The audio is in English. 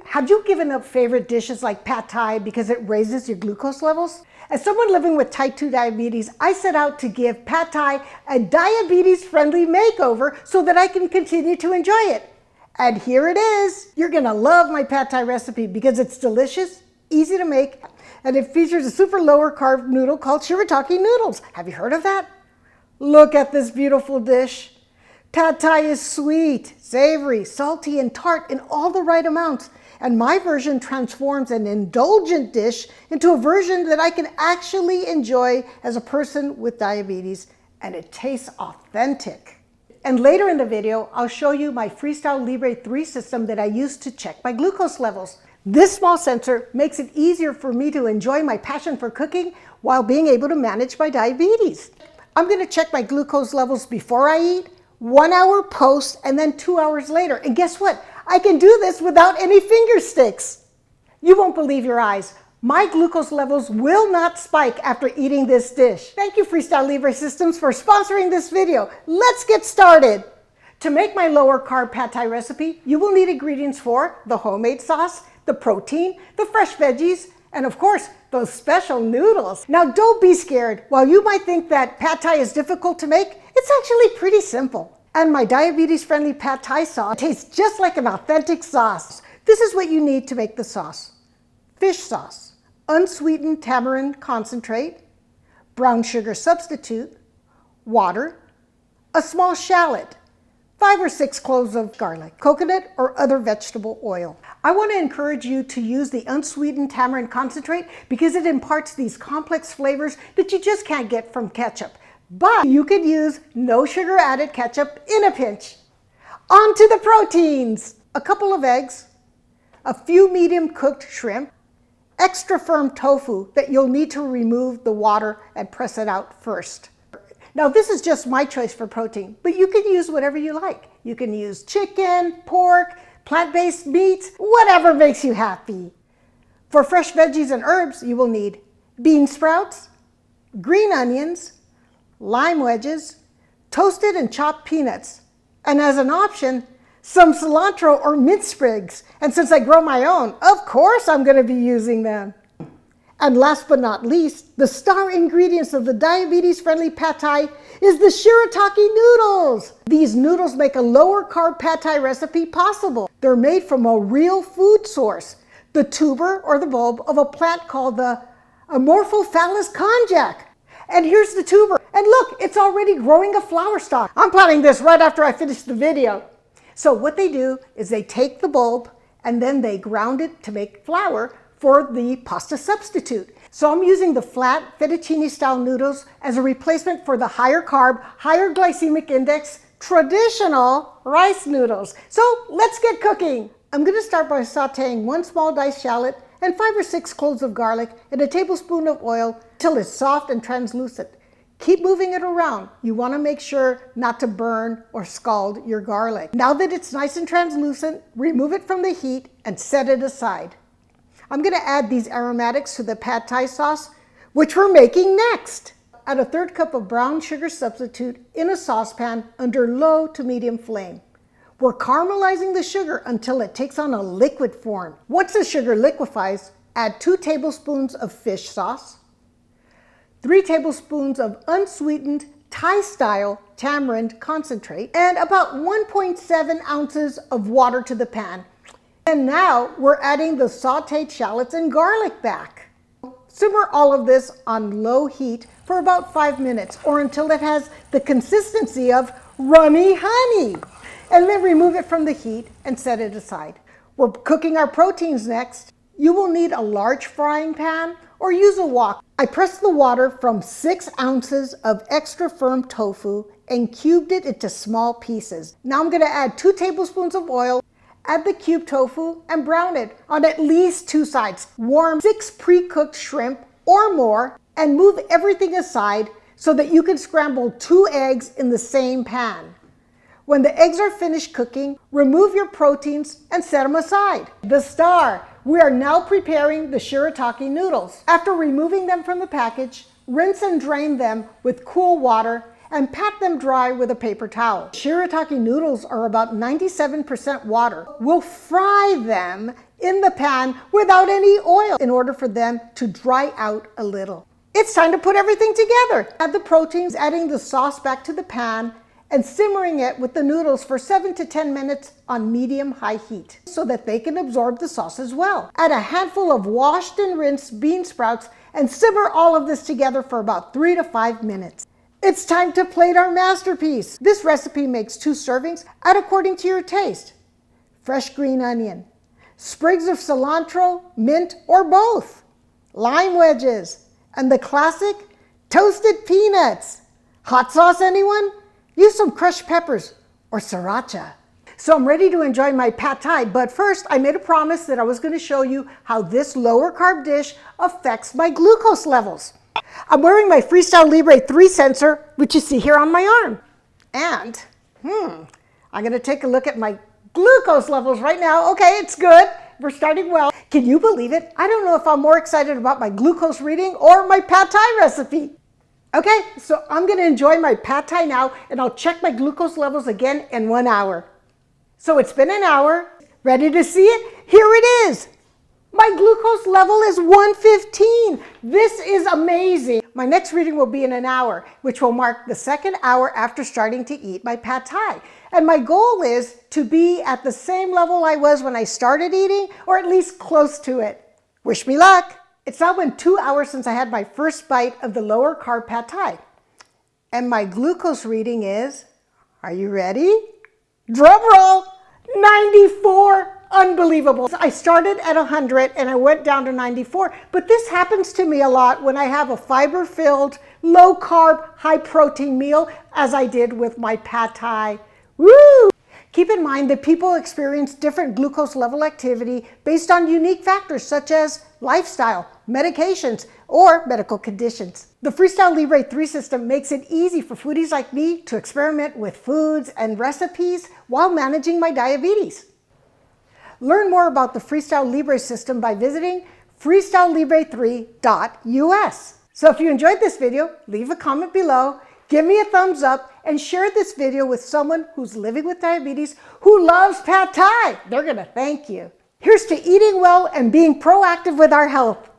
Have you given up favorite dishes like pad thai because it raises your glucose levels? As someone living with type 2 diabetes, I set out to give pad thai a diabetes-friendly makeover so that I can continue to enjoy it. And here it is. You're gonna love my pad thai recipe because it's delicious, easy to make, and it features a super lower carb noodle called Shirataki Noodles. Have you heard of that? Look at this beautiful dish. Pad thai is sweet, savory, salty, and tart in all the right amounts. And my version transforms an indulgent dish into a version that I can actually enjoy as a person with diabetes, and it tastes authentic. And later in the video, I'll show you my FREESTYLE LIBRE 3 system that I use to check my glucose levels. This small sensor makes it easier for me to enjoy my passion for cooking while being able to manage my diabetes. I'm going to check my glucose levels before I eat, 1 hour post, and then 2 hours later. And guess what? I can do this without any finger sticks. You won't believe your eyes. My glucose levels will not spike after eating this dish. Thank you, FREESTYLE LIBRE Systems, for sponsoring this video. Let's get started. To make my lower carb pad thai recipe, you will need ingredients for the homemade sauce, the protein, the fresh veggies, and of course, those special noodles. Now don't be scared. While you might think that pad thai is difficult to make, it's actually pretty simple. And my diabetes-friendly pad thai sauce tastes just like an authentic sauce. This is what you need to make the sauce. Fish sauce, unsweetened tamarind concentrate, brown sugar substitute, water, a small shallot, 5 or 6 cloves of garlic, coconut or other vegetable oil. I want to encourage you to use the unsweetened tamarind concentrate because it imparts these complex flavors that you just can't get from ketchup. But you could use no sugar added ketchup in a pinch. On to the proteins. A couple of eggs, a few medium cooked shrimp, extra firm tofu that you'll need to remove the water and press it out first. Now this is just my choice for protein, but you can use whatever you like. You can use chicken, pork, plant-based meats, whatever makes you happy. For fresh veggies and herbs, you will need bean sprouts, green onions, lime wedges, toasted and chopped peanuts, and as an option, some cilantro or mint sprigs. And since I grow my own, of course I'm going to be using them. And last but not least, the star ingredients of the diabetes-friendly pad thai is the Shirataki noodles. These noodles make a lower carb pad thai recipe possible. They're made from a real food source, the tuber or the bulb of a plant called the Amorphophallus konjac. And here's the tuber. And look, it's already growing a flower stalk. I'm planting this right after I finish the video. So what they do is they take the bulb and then they ground it to make flour for the pasta substitute. So I'm using the flat fettuccine style noodles as a replacement for the higher carb, higher glycemic index, traditional rice noodles. So let's get cooking. I'm going to start by sauteing 1 small diced shallot and 5 or 6 cloves of garlic and a tablespoon of oil till it's soft and translucent. Keep moving it around. You want to make sure not to burn or scald your garlic. Now that it's nice and translucent, remove it from the heat and set it aside. I'm going to add these aromatics to the pad thai sauce, which we're making next. Add a 1/3 cup of brown sugar substitute in a saucepan under low to medium flame. We're caramelizing the sugar until it takes on a liquid form. Once the sugar liquefies, add 2 tablespoons of fish sauce, 3 tablespoons of unsweetened Thai-style tamarind concentrate, and about 1.7 ounces of water to the pan. And now we're adding the sauteed shallots and garlic back. Simmer all of this on low heat for about 5 minutes or until it has the consistency of runny honey. And then remove it from the heat and set it aside. We're cooking our proteins next. You will need a large frying pan or use a wok. I pressed the water from 6 ounces of extra firm tofu and cubed it into small pieces. Now I'm going to add 2 tablespoons of oil, add the cubed tofu and brown it on at least 2 sides. Warm 6 pre-cooked shrimp or more and move everything aside so that you can scramble 2 eggs in the same pan. When the eggs are finished cooking, remove your proteins and set them aside. The star, we are now preparing the Shirataki noodles. After removing them from the package, rinse and drain them with cool water and pat them dry with a paper towel. Shirataki noodles are about 97% water. We'll fry them in the pan without any oil in order for them to dry out a little. It's time to put everything together. Add the proteins, adding the sauce back to the pan, and simmering it with the noodles for 7 to 10 minutes on medium-high heat so that they can absorb the sauce as well. Add a handful of washed and rinsed bean sprouts and simmer all of this together for about 3 to 5 minutes. It's time to plate our masterpiece. This recipe makes 2 servings. Add according to your taste. Fresh green onion, sprigs of cilantro, mint, or both, lime wedges, and the classic toasted peanuts. Hot sauce, anyone? Use some crushed peppers or sriracha. So I'm ready to enjoy my pad thai, but first I made a promise that I was going to show you how this lower carb dish affects my glucose levels. I'm wearing my FREESTYLE LIBRE 3 sensor, which you see here on my arm. And, I'm going to take a look at my glucose levels right now. Okay, it's good. We're starting well. Can you believe it? I don't know if I'm more excited about my glucose reading or my pad thai recipe. Okay, so I'm going to enjoy my pad thai now, and I'll check my glucose levels again in 1 hour. So it's been an hour. Ready to see it? Here it is. My glucose level is 115. This is amazing. My next reading will be in an hour, which will mark the 2nd hour after starting to eat my pad thai. And my goal is to be at the same level I was when I started eating, or at least close to it. Wish me luck. It's now been 2 hours since I had my first bite of the lower carb pad thai. And my glucose reading is, are you ready? Drum roll, 94. Unbelievable. I started at 100 and I went down to 94, but this happens to me a lot when I have a fiber-filled, low-carb, high-protein meal, as I did with my pad thai. Woo! Keep in mind that people experience different glucose level activity based on unique factors such as lifestyle, medications, or medical conditions. The FREESTYLE LIBRE 3 system makes it easy for foodies like me to experiment with foods and recipes while managing my diabetes. Learn more about the FREESTYLE LIBRE system by visiting freestylelibre3.us. So if you enjoyed this video, leave a comment below, give me a thumbs up, and share this video with someone who's living with diabetes who loves pad thai. They're gonna thank you. Here's to eating well and being proactive with our health.